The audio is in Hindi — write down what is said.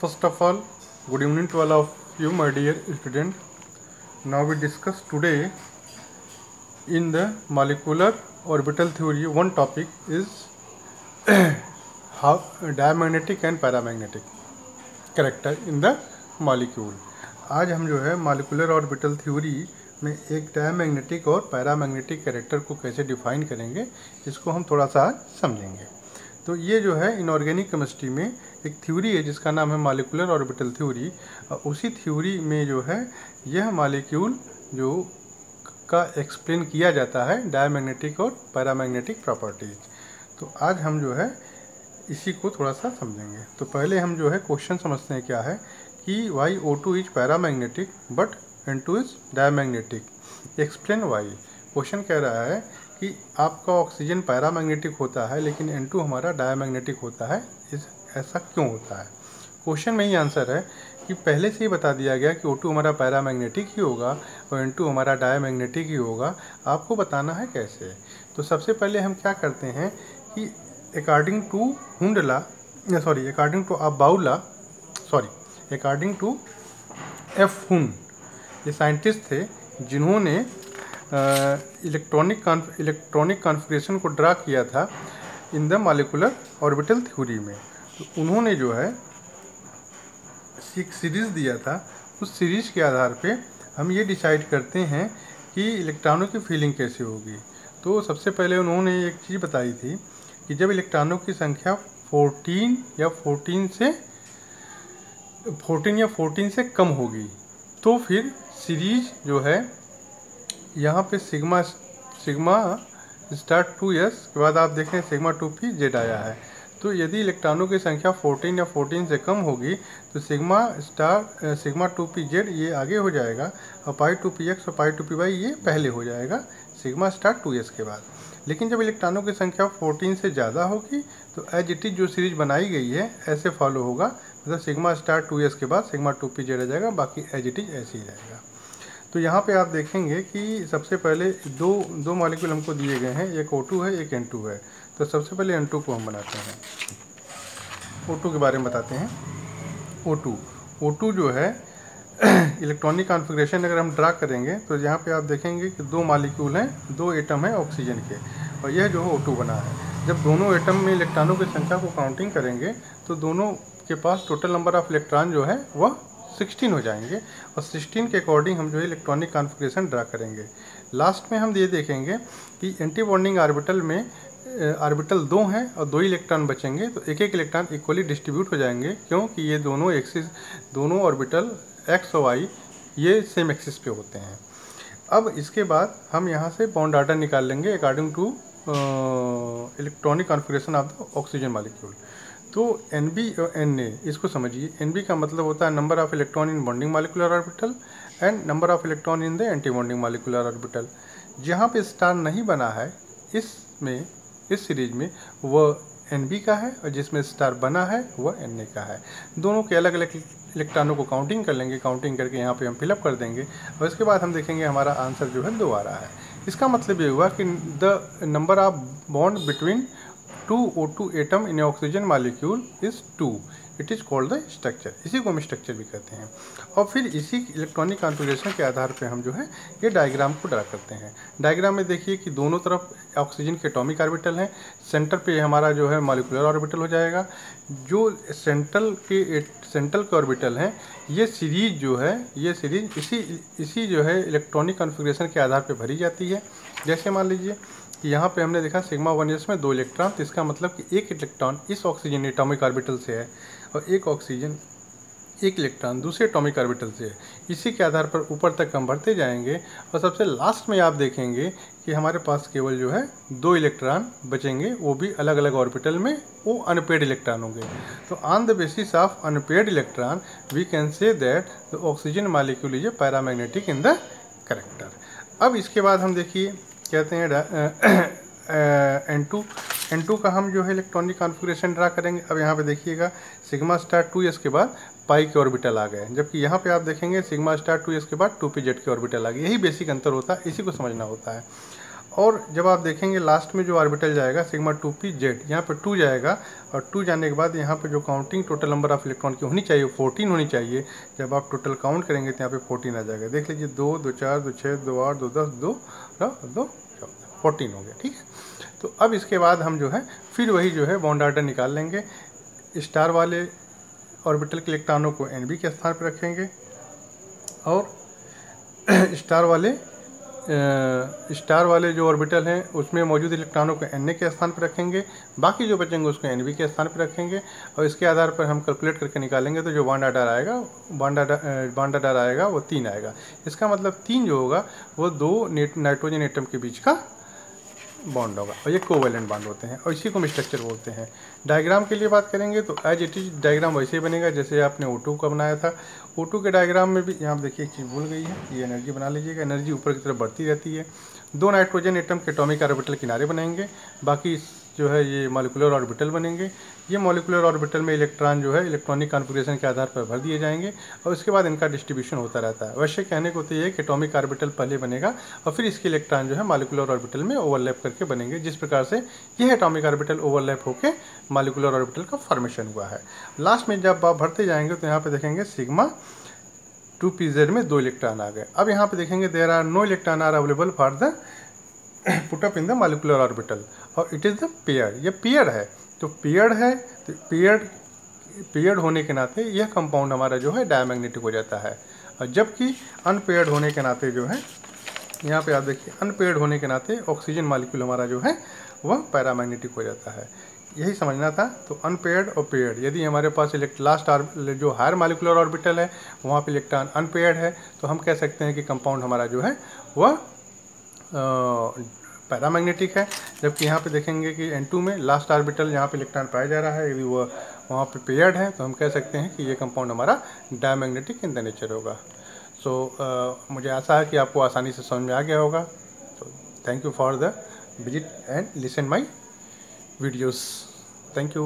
First of all, good evening to all of you, my dear student. Now we discuss today in the molecular orbital theory. One topic is how diamagnetic and paramagnetic character in the molecule. आज हम जो है मॉलिक्यूलर ऑर्बिटल थ्योरी में एक डायमैग्नेटिक और पैरामैग्नेटिक कैरेक्टर को कैसे डिफाइन करेंगे, इसको हम थोड़ा सा समझेंगे। तो ये जो है इनऑर्गेनिक केमिस्ट्री में एक थ्योरी है जिसका नाम है मॉलिक्यूलर ऑर्बिटल थ्योरी। उसी थ्योरी में जो है यह मॉलिक्यूल जो का एक्सप्लेन किया जाता है डायमैग्नेटिक और पैरामैग्नेटिक प्रॉपर्टीज। तो आज हम जो है इसी को थोड़ा सा समझेंगे। तो पहले हम जो है क्वेश्चन समझते हैं क्या है कि why O2 is paramagnetic but N2 is diamagnetic, explain why. Question कह रहा है कि आपका ऑक्सीजन पैरामैग्नेटिक होता है लेकिन N2 हमारा डायमैग्नेटिक होता है, ऐसा क्यों होता है। क्वेश्चन में ही आंसर है कि पहले से ही बता दिया गया कि O2 हमारा पैरामैग्नेटिक ही होगा और N2 हमारा डायमैग्नेटिक ही होगा। आपको बताना है कैसे। तो सबसे पहले हम क्या करते हैं कि अकॉर्डिंग टू एफ हुन, ये साइंटिस्ट थे जिन्होंने इलेक्ट्रॉनिक कॉन्फ़िगरेशन को ड्रा किया था इन द मॉलिक्यूलर ऑर्बिटल थ्योरी में। तो उन्होंने जो है एक सीरीज़ दिया था, उस सीरीज़ के आधार पे हम ये डिसाइड करते हैं कि इलेक्ट्रॉनों की फीलिंग कैसे होगी। तो सबसे पहले उन्होंने एक चीज़ बताई थी कि जब इलेक्ट्रॉनों की संख्या 14 या 14 से कम होगी तो फिर सीरीज जो है यहाँ पे सिग्मा स्टार 2s के बाद आप देखें सिग्मा 2p जेड आया है। तो यदि इलेक्ट्रॉनों की संख्या 14 या 14 से कम होगी तो सिग्मा 2p जेड ये आगे हो जाएगा और पाई 2px और पाई 2py ये पहले हो जाएगा सिग्मा स्टार 2s के बाद। लेकिन जब इलेक्ट्रॉनों की संख्या 14 से ज़्यादा होगी तो एज इट इज जो सीरीज बनाई गई है ऐसे फॉलो होगा, मतलब सिग्मा स्टार 2s के बाद सिग्मा 2p जेड आ जाएगा, बाकी एज इट इज ऐसे ही रहेगा। तो यहाँ पे आप देखेंगे कि सबसे पहले दो मॉलिक्यूल हमको दिए गए हैं, एक O2 है एक N2 है। तो सबसे पहले N2 को हम बनाते हैं, O2 के बारे में बताते हैं। O2 जो है इलेक्ट्रॉनिक कॉन्फ़िगरेशन अगर हम ड्रा करेंगे तो यहाँ पे आप देखेंगे कि दो मॉलिक्यूल हैं, दो एटम हैं ऑक्सीजन के, और यह जो है O2 बना है। जब दोनों एटम में इलेक्ट्रॉनों की संख्या को काउंटिंग करेंगे तो दोनों के पास टोटल नंबर ऑफ इलेक्ट्रॉन जो है वह 16 हो जाएंगे और 16 के अकॉर्डिंग हम जो है इलेक्ट्रॉनिक कॉन्फ़िगरेशन ड्रा करेंगे। लास्ट में हम ये देखेंगे कि एंटी बॉन्डिंग ऑर्बिटल में ऑर्बिटल 2 हैं और 2 इलेक्ट्रॉन बचेंगे, तो एक इलेक्ट्रॉन इक्वली डिस्ट्रीब्यूट हो जाएंगे क्योंकि ये दोनों ऑर्बिटल x और y ये सेम एक्सिस पे होते हैं। अब इसके बाद हम यहाँ से बॉन्ड ऑर्डर निकाल लेंगे according to electronic configuration of the oxygen molecule. तो Nb और Na इसको समझिए। Nb का मतलब होता है number of electron in bonding molecular orbital and number of electron in the anti bonding molecular orbital. जहाँ पे स्टार नहीं बना है इस सीरीज में वह Nb का है और जिसमें स्टार बना है वह Na का है। दोनों के अलग अलग इलेक्ट्रॉनों को काउंटिंग कर लेंगे, काउंटिंग करके यहाँ पे हम फिलअप कर देंगे और इसके बाद हम देखेंगे हमारा आंसर जो है 2 आ रहा है। इसका मतलब ये हुआ कि the number of bond between 2 O2 atom in oxygen molecule is 2, it is called the structure. इसी को हम स्ट्रक्चर भी कहते हैं। और फिर इसी इलेक्ट्रॉनिक कॉन्फ़िगरेशन के आधार पे हम जो है ये डायग्राम को ड्रा करते हैं। डायग्राम में देखिए कि दोनों तरफ ऑक्सीजन के एटॉमिक ऑर्बिटल हैं, सेंटर पे हमारा जो है मॉलिक्यूलर ऑर्बिटल हो जाएगा। जो सेंट्रल के ऑर्बिटल हैं ये सीरीज जो है इसी जो है इलेक्ट्रॉनिक कॉन्फ़िगरेशन के आधार पर भरी जाती है। जैसे मान लीजिए कि यहाँ पे हमने देखा सिग्मा 1s में 2 इलेक्ट्रॉन, तो इसका मतलब कि एक इलेक्ट्रॉन इस ऑक्सीजन एटॉमिक ऑर्बिटल से है और एक इलेक्ट्रॉन दूसरे एटॉमिक ऑर्बिटल से है। इसी के आधार पर ऊपर तक हम बढ़ते जाएंगे और सबसे लास्ट में आप देखेंगे कि हमारे पास केवल जो है 2 इलेक्ट्रॉन बचेंगे, वो भी अलग अलग ऑर्बिटल में, वो अनपेड इलेक्ट्रॉन होंगे। तो on the basis of unpaid electron we can say that the oxygen molecule is a paramagnetic in the character. अब इसके बाद हम देखिए कहते हैं N2 का हम जो है इलेक्ट्रॉनिक कॉन्फ़िगरेशन ड्रा करेंगे। अब यहाँ पे देखिएगा सिग्मा स्टार 2s के बाद पाई के ऑर्बिटल आ गए, जबकि यहाँ पे आप देखेंगे सिग्मा स्टार 2s के बाद 2p जेड के ऑर्बिटल आ गए। यही बेसिक अंतर होता है, इसी को समझना होता है। और जब आप देखेंगे लास्ट में जो ऑर्बिटल जाएगा सिग्मा 2p जेड, यहाँ पे 2 जाएगा और 2 जाने के बाद यहाँ पे जो counting total number of electron की होनी चाहिए 14 होनी चाहिए। जब आप टोटल काउंट करेंगे तो यहाँ पे 14 आ जाएगा। देख लीजिए 2 2 4 2 6 2 8 2 10 2 2 14 हो गया। ठीक है, तो अब इसके बाद हम जो है फिर वही जो है बॉन्ड ऑर्डर निकाल लेंगे। स्टार वाले ऑर्बिटल के इलेक्ट्रॉनों को NB के स्थान पर रखेंगे और स्टार वाले जो ऑर्बिटल हैं उसमें मौजूद इलेक्ट्रॉनों को Na के स्थान पर रखेंगे, बाकी जो बचेंगे उसको NB के स्थान पर रखेंगे और इसके आधार पर हम कैलकुलेट करके निकालेंगे तो जो बॉन्ड आर्डर आएगा वो 3 आएगा। इसका मतलब 3 जो होगा वो 2 नाइट्रोजन एटम के बीच का बॉन्ड होगा और ये कोवेलेंट बॉन्ड होते हैं और इसी को हम स्ट्रक्चर बोलते हैं। डायग्राम के लिए बात करेंगे तो एज इट इज डायग्राम वैसे ही बनेगा जैसे आपने O2 का बनाया था। O2 के डायग्राम में भी यहाँ आप देखिए एक चीज़ भूल गई है, ये एनर्जी बना लीजिएगा। एनर्जी ऊपर की तरफ बढ़ती रहती है। 2 नाइट्रोजन एटम के एटॉमिक ऑर्बिटल किनारे बनेंगे, बाकी जो है ये मॉलिक्यूलर ऑर्बिटल बनेंगे। ये मॉलिक्यूलर ऑर्बिटल में इलेक्ट्रॉन जो है इलेक्ट्रॉनिक कॉन्फ़िगरेशन के आधार पर भर दिए जाएंगे और उसके बाद इनका डिस्ट्रीब्यूशन होता रहता है। वैसे कहने को तो ये है कि एटॉमिक ऑर्बिटल पहले बनेगा और फिर इसके इलेक्ट्रॉन जो है मॉलिक्यूलर ऑर्बिटल में ओवरलैप करके बनेंगे, जिस प्रकार से यह एटॉमिक ऑर्बिटल ओवरलैप होकर मॉलिक्यूलर ऑर्बिटल का फॉर्मेशन हुआ है। लास्ट में जब आप भरते जाएंगे तो यहाँ पे देखेंगे सिग्मा 2pz में 2 इलेक्ट्रॉन आ गए। अब यहाँ पे देखेंगे there are no electron are available for the put up in the molecular orbital और इट इज़ द पेयर्ड। ये पेयर्ड है, तो पेयर्ड है तो पेयर्ड होने के नाते यह कंपाउंड हमारा जो है डायमैग्नेटिक हो जाता है। और जबकि अनपेयर्ड होने के नाते जो है यहाँ पे आप देखिए अनपेयर्ड होने के नाते ऑक्सीजन मॉलिक्यूल हमारा जो है वह पैरामैग्नेटिक हो जाता है। यही समझना था। तो अनपेयर्ड और पेयर्ड, यदि हमारे पास लास्ट जो हायर मॉलिक्यूलर ऑर्बिटल है वहाँ पे इलेक्ट्रॉन अनपेयर्ड है तो हम कह सकते हैं कि कंपाउंड हमारा जो है वह पैरामैग्नेटिक है। जबकि यहाँ पे देखेंगे कि N2 में लास्ट ऑर्बिटल जहाँ पे इलेक्ट्रॉन पाया जा रहा है यदि वह वहाँ पे पेयर्ड है तो हम कह सकते हैं कि ये कंपाउंड हमारा डायमैग्नेटिक इन द नेचर होगा। मुझे आशा है कि आपको आसानी से समझ में आ गया होगा। तो thank you for the visit and listen my videos. Thank you.